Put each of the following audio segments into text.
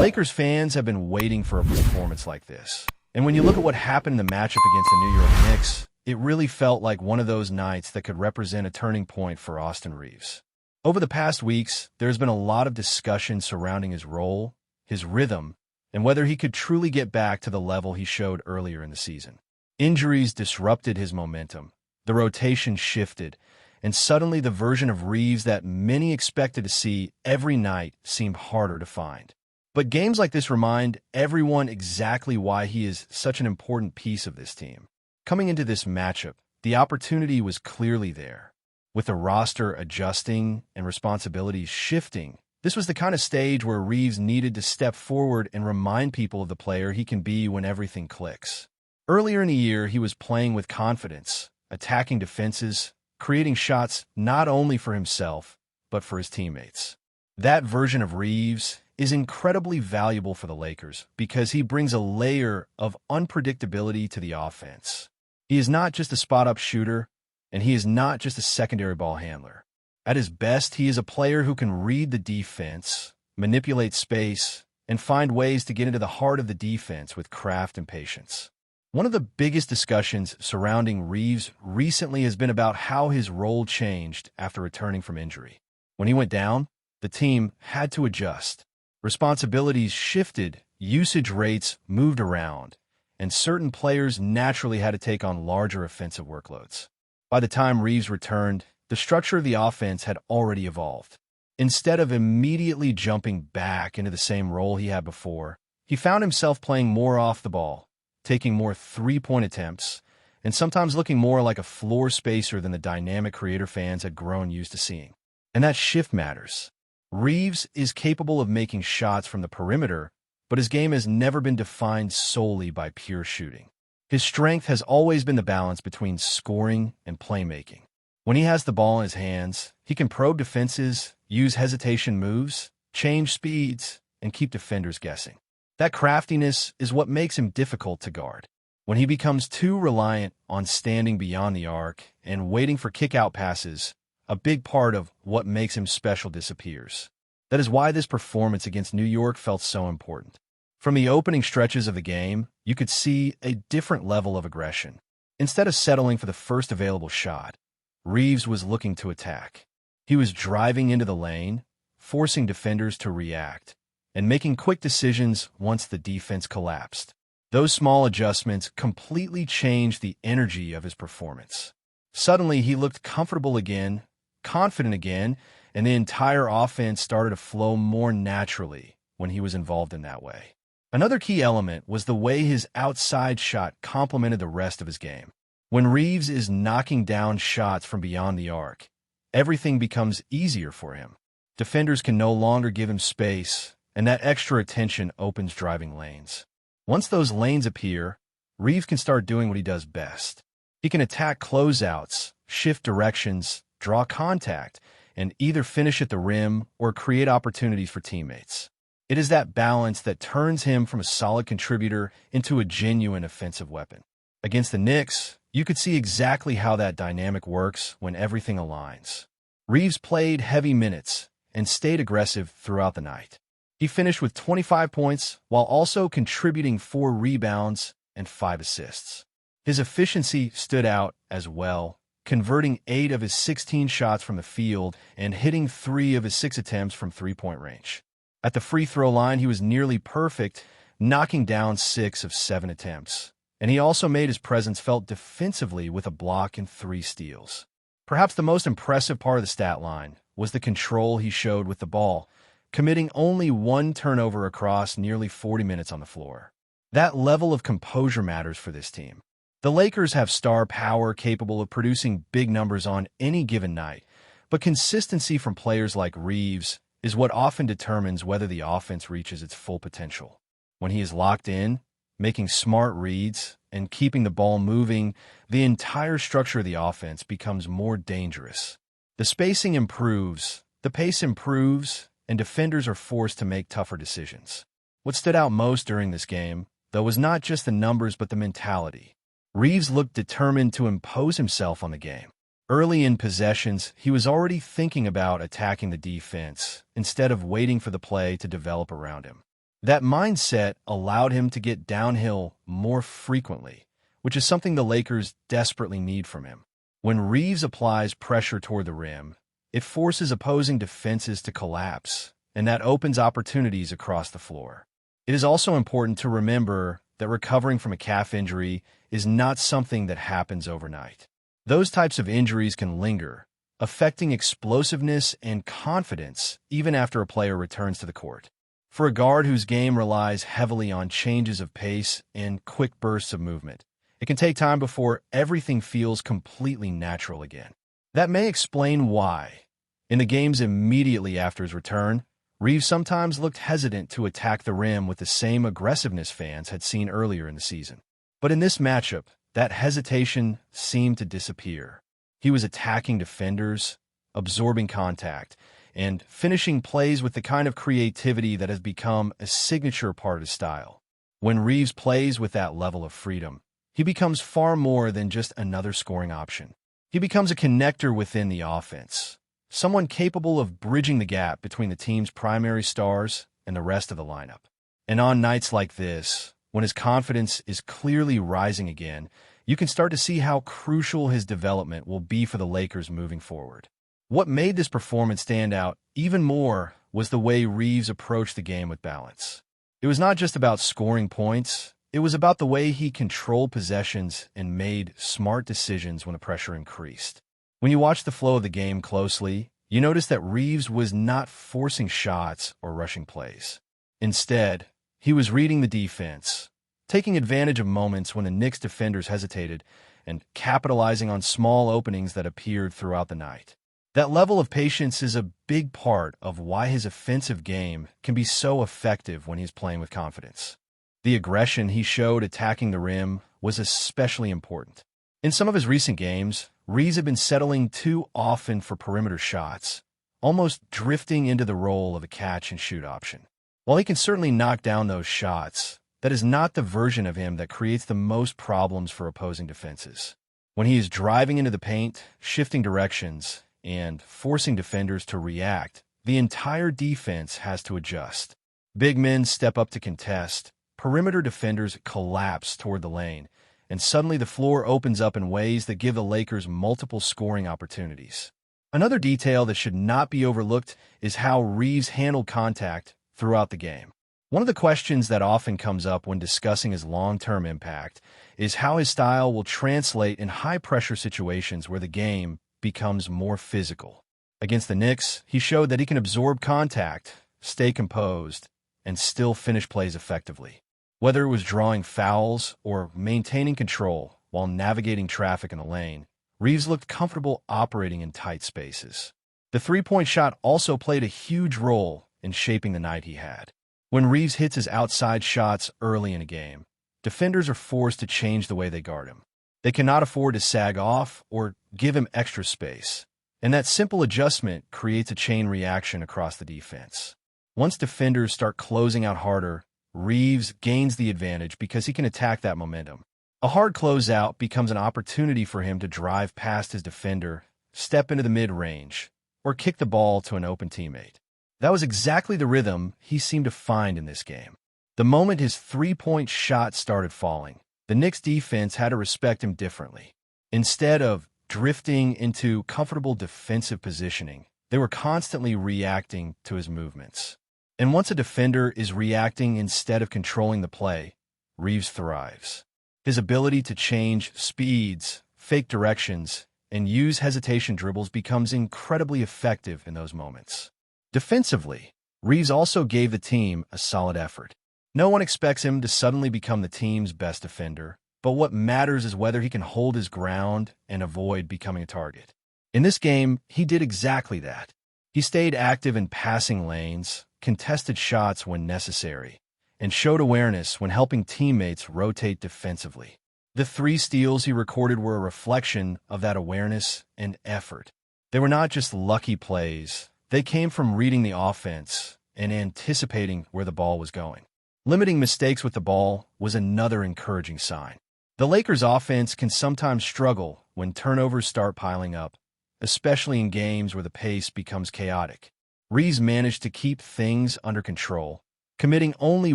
Lakers fans have been waiting for a performance like this. And when you look at what happened in the matchup against the New York Knicks, it really felt like one of those nights that could represent a turning point for Austin Reaves. Over the past weeks, there's been a lot of discussion surrounding his role, his rhythm, and whether he could truly get back to the level he showed earlier in the season. Injuries disrupted his momentum, the rotation shifted, and suddenly the version of Reaves that many expected to see every night seemed harder to find. But games like this remind everyone exactly why he is such an important piece of this team. Coming into this matchup, the opportunity was clearly there. With the roster adjusting and responsibilities shifting, this was the kind of stage where Reaves needed to step forward and remind people of the player he can be when everything clicks. Earlier in the year, he was playing with confidence, attacking defenses, creating shots not only for himself, but for his teammates. That version of Reaves is incredibly valuable for the Lakers because he brings a layer of unpredictability to the offense. He is not just a spot-up shooter, and he is not just a secondary ball handler. At his best, he is a player who can read the defense, manipulate space, and find ways to get into the heart of the defense with craft and patience. One of the biggest discussions surrounding Reaves recently has been about how his role changed after returning from injury. When he went down, the team had to adjust. Responsibilities shifted, usage rates moved around, and certain players naturally had to take on larger offensive workloads. By the time Reaves returned, the structure of the offense had already evolved. Instead of immediately jumping back into the same role he had before, he found himself playing more off the ball, taking more three-point attempts, and sometimes looking more like a floor spacer than the dynamic creator fans had grown used to seeing. And that shift matters. Reaves is capable of making shots from the perimeter, but his game has never been defined solely by pure shooting. His strength has always been the balance between scoring and playmaking. When he has the ball in his hands, he can probe defenses, use hesitation moves, change speeds, and keep defenders guessing. That craftiness is what makes him difficult to guard. When he becomes too reliant on standing beyond the arc and waiting for kick-out passes, a big part of what makes him special disappears. That is why this performance against New York felt so important. From the opening stretches of the game, you could see a different level of aggression. Instead of settling for the first available shot, Reaves was looking to attack. He was driving into the lane, forcing defenders to react, and making quick decisions once the defense collapsed. Those small adjustments completely changed the energy of his performance. Suddenly, he looked comfortable again, confident again, and the entire offense started to flow more naturally when he was involved in that way. Another key element was the way his outside shot complemented the rest of his game. When Reaves is knocking down shots from beyond the arc, everything becomes easier for him. Defenders can no longer give him space, and that extra attention opens driving lanes. Once those lanes appear, Reaves can start doing what he does best. He can attack closeouts, shift directions, draw contact, and either finish at the rim or create opportunities for teammates. It is that balance that turns him from a solid contributor into a genuine offensive weapon. Against the Knicks, you could see exactly how that dynamic works when everything aligns. Reaves played heavy minutes and stayed aggressive throughout the night. He finished with 25 points while also contributing 4 rebounds and 5 assists. His efficiency stood out as well, converting 8 of his 16 shots from the field and hitting 3 of his 6 attempts from three-point range. At the free throw line, he was nearly perfect, knocking down 6 of 7 attempts. And he also made his presence felt defensively with a block and 3 steals. Perhaps the most impressive part of the stat line was the control he showed with the ball, committing only 1 turnover across nearly 40 minutes on the floor. That level of composure matters for this team. The Lakers have star power capable of producing big numbers on any given night, but consistency from players like Reaves is what often determines whether the offense reaches its full potential. When he is locked in, making smart reads, and keeping the ball moving, the entire structure of the offense becomes more dangerous. The spacing improves, the pace improves, and defenders are forced to make tougher decisions. What stood out most during this game, though, was not just the numbers but the mentality. Reaves looked determined to impose himself on the game. Early in possessions, he was already thinking about attacking the defense instead of waiting for the play to develop around him. That mindset allowed him to get downhill more frequently, which is something the Lakers desperately need from him. When Reeves applies pressure toward the rim, it forces opposing defenses to collapse, and that opens opportunities across the floor. It is also important to remember that recovering from a calf injury is not something that happens overnight. Those types of injuries can linger, affecting explosiveness and confidence even after a player returns to the court. For a guard whose game relies heavily on changes of pace and quick bursts of movement, it can take time before everything feels completely natural again. That may explain why, in the games immediately after his return, Reeves sometimes looked hesitant to attack the rim with the same aggressiveness fans had seen earlier in the season. But in this matchup, that hesitation seemed to disappear. He was attacking defenders, absorbing contact, and finishing plays with the kind of creativity that has become a signature part of his style. When Reeves plays with that level of freedom, he becomes far more than just another scoring option. He becomes a connector within the offense, someone capable of bridging the gap between the team's primary stars and the rest of the lineup. And on nights like this, when his confidence is clearly rising again, you can start to see how crucial his development will be for the Lakers moving forward. What made this performance stand out even more was the way Reeves approached the game with balance. It was not just about scoring points, it was about the way he controlled possessions and made smart decisions when the pressure increased. When you watch the flow of the game closely, you notice that Reeves was not forcing shots or rushing plays. Instead, he was reading the defense, taking advantage of moments when the Knicks defenders hesitated, and capitalizing on small openings that appeared throughout the night. That level of patience is a big part of why his offensive game can be so effective when he's playing with confidence. The aggression he showed attacking the rim was especially important. In some of his recent games, Reeves had been settling too often for perimeter shots, almost drifting into the role of a catch-and-shoot option. While he can certainly knock down those shots, that is not the version of him that creates the most problems for opposing defenses. When he is driving into the paint, shifting directions, and forcing defenders to react, the entire defense has to adjust. Big men step up to contest, perimeter defenders collapse toward the lane, and suddenly the floor opens up in ways that give the Lakers multiple scoring opportunities. Another detail that should not be overlooked is how Reeves handled contact throughout the game. One of the questions that often comes up when discussing his long-term impact is how his style will translate in high-pressure situations where the game becomes more physical. Against the Knicks, he showed that he can absorb contact, stay composed, and still finish plays effectively. Whether it was drawing fouls or maintaining control while navigating traffic in the lane, Reeves looked comfortable operating in tight spaces. The three-point shot also played a huge role in shaping the night he had. When Reeves hits his outside shots early in a game, defenders are forced to change the way they guard him. They cannot afford to sag off or give him extra space, and that simple adjustment creates a chain reaction across the defense. Once defenders start closing out harder, Reeves gains the advantage because he can attack that momentum. A hard closeout becomes an opportunity for him to drive past his defender, step into the mid-range, or kick the ball to an open teammate. That was exactly the rhythm he seemed to find in this game. The moment his three-point shot started falling, the Knicks defense had to respect him differently. Instead of drifting into comfortable defensive positioning, they were constantly reacting to his movements. And once a defender is reacting instead of controlling the play, Reeves thrives. His ability to change speeds, fake directions, and use hesitation dribbles becomes incredibly effective in those moments. Defensively, Reeves also gave the team a solid effort. No one expects him to suddenly become the team's best defender, but what matters is whether he can hold his ground and avoid becoming a target. In this game, he did exactly that. He stayed active in passing lanes, contested shots when necessary, and showed awareness when helping teammates rotate defensively. The 3 steals he recorded were a reflection of that awareness and effort. They were not just lucky plays. They came from reading the offense and anticipating where the ball was going. Limiting mistakes with the ball was another encouraging sign. The Lakers' offense can sometimes struggle when turnovers start piling up, especially in games where the pace becomes chaotic. Reeves managed to keep things under control, committing only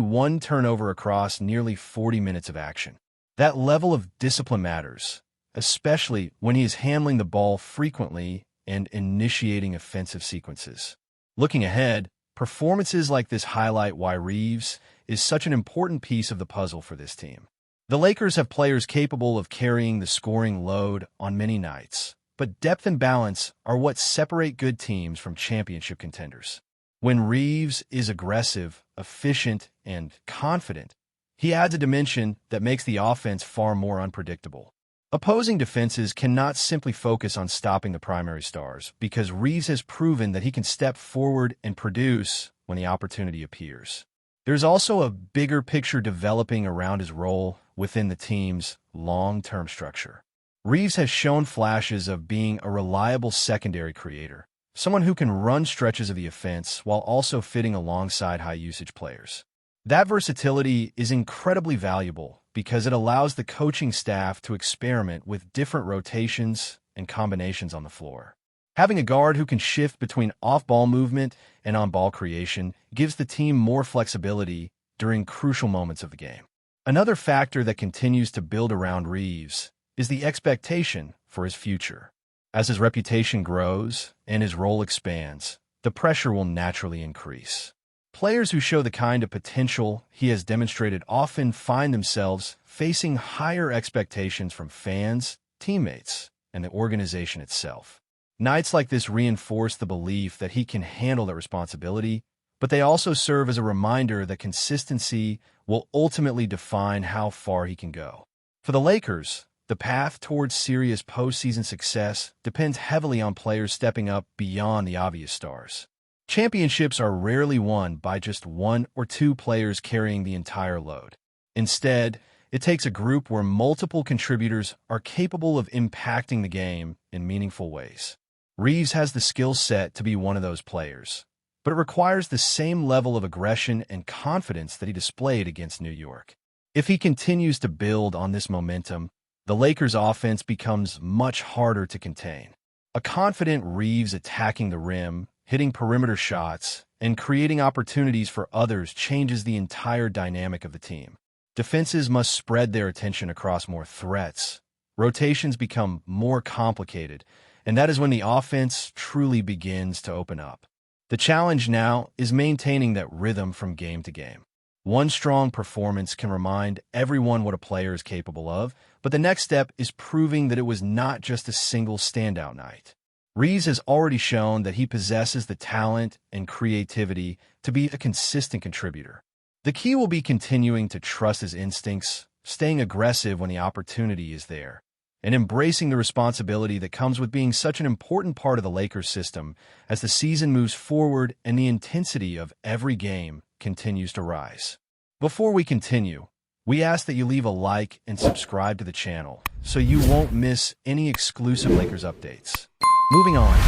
one turnover across nearly 40 minutes of action. That level of discipline matters, especially when he is handling the ball frequently and initiating offensive sequences. Looking ahead, performances like this highlight why Reeves is such an important piece of the puzzle for this team. The Lakers have players capable of carrying the scoring load on many nights, but depth and balance are what separate good teams from championship contenders. When Reeves is aggressive, efficient, and confident, he adds a dimension that makes the offense far more unpredictable. Opposing defenses cannot simply focus on stopping the primary stars because Reeves has proven that he can step forward and produce when the opportunity appears. There's also a bigger picture developing around his role within the team's long-term structure. Reeves has shown flashes of being a reliable secondary creator, someone who can run stretches of the offense while also fitting alongside high-usage players. That versatility is incredibly valuable because it allows the coaching staff to experiment with different rotations and combinations on the floor. Having a guard who can shift between off-ball movement and on-ball creation gives the team more flexibility during crucial moments of the game. Another factor that continues to build around Reeves is the expectation for his future. As his reputation grows and his role expands, the pressure will naturally increase. Players who show the kind of potential he has demonstrated often find themselves facing higher expectations from fans, teammates, and the organization itself. Nights like this reinforce the belief that he can handle that responsibility, but they also serve as a reminder that consistency will ultimately define how far he can go. For the Lakers, the path towards serious postseason success depends heavily on players stepping up beyond the obvious stars. Championships are rarely won by just one or two players carrying the entire load. Instead, it takes a group where multiple contributors are capable of impacting the game in meaningful ways. Reeves has the skill set to be one of those players, but it requires the same level of aggression and confidence that he displayed against New York. If he continues to build on this momentum, the Lakers' offense becomes much harder to contain. A confident Reeves attacking the rim, hitting perimeter shots, and creating opportunities for others changes the entire dynamic of the team. Defenses must spread their attention across more threats. Rotations become more complicated, and that is when the offense truly begins to open up. The challenge now is maintaining that rhythm from game to game. One strong performance can remind everyone what a player is capable of, but the next step is proving that it was not just a single standout night. Reeves has already shown that he possesses the talent and creativity to be a consistent contributor. The key will be continuing to trust his instincts, staying aggressive when the opportunity is there, and embracing the responsibility that comes with being such an important part of the Lakers system as the season moves forward and the intensity of every game continues to rise. Before we continue, we ask that you leave a like and subscribe to the channel so you won't miss any exclusive Lakers updates. Moving on,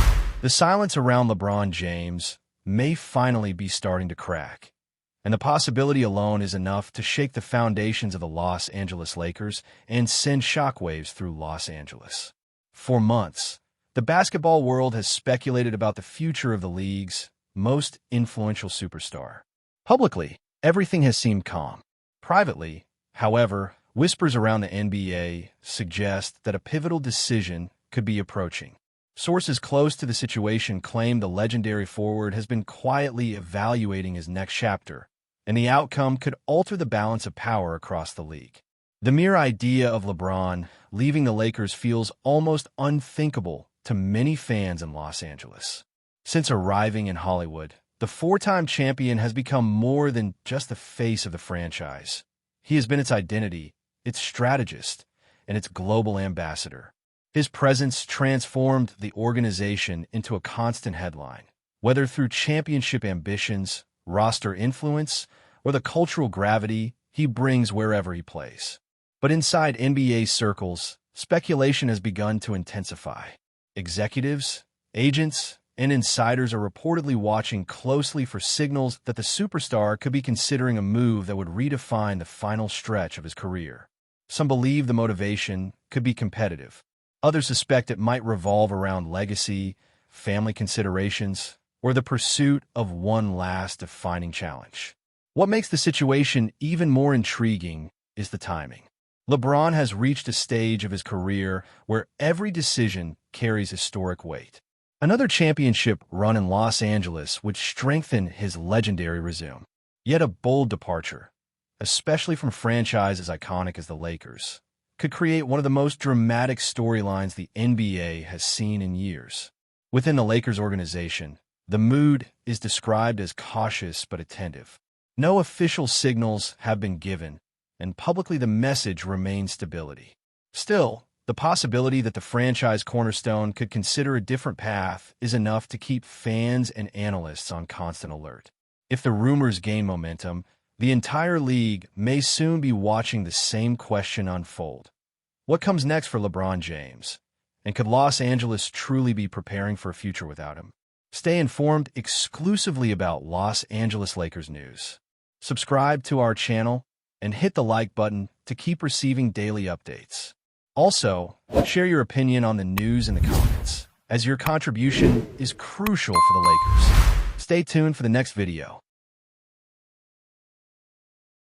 the silence around LeBron James may finally be starting to crack, and the possibility alone is enough to shake the foundations of the Los Angeles Lakers and send shockwaves through Los Angeles. For months, the basketball world has speculated about the future of the league's most influential superstar. Publicly, everything has seemed calm. Privately, however, whispers around the NBA suggest that a pivotal decision could be approaching. Sources close to the situation claim the legendary forward has been quietly evaluating his next chapter, and the outcome could alter the balance of power across the league. The mere idea of LeBron leaving the Lakers feels almost unthinkable to many fans in Los Angeles. Since arriving in Hollywood, the four-time champion has become more than just the face of the franchise. He has been its identity, its strategist, and its global ambassador. His presence transformed the organization into a constant headline, whether through championship ambitions, roster influence, or the cultural gravity he brings wherever he plays. But inside NBA circles, speculation has begun to intensify. Executives, agents, and insiders are reportedly watching closely for signals that the superstar could be considering a move that would redefine the final stretch of his career. Some believe the motivation could be competitive. Others suspect it might revolve around legacy, family considerations, or the pursuit of one last defining challenge. What makes the situation even more intriguing is the timing. LeBron has reached a stage of his career where every decision carries historic weight. Another championship run in Los Angeles would strengthen his legendary resume. Yet a bold departure, especially from franchises iconic as the Lakers, could create one of the most dramatic storylines the NBA has seen in years. Within the Lakers organization, the mood is described as cautious but attentive. No official signals have been given, and publicly the message remains stability. Still, the possibility that the franchise cornerstone could consider a different path is enough to keep fans and analysts on constant alert. If the rumors gain momentum, the entire league may soon be watching the same question unfold. What comes next for LeBron James? And could Los Angeles truly be preparing for a future without him? Stay informed exclusively about Los Angeles Lakers news. Subscribe to our channel and hit the like button to keep receiving daily updates. Also, share your opinion on the news in the comments, as your contribution is crucial for the Lakers. Stay tuned for the next video.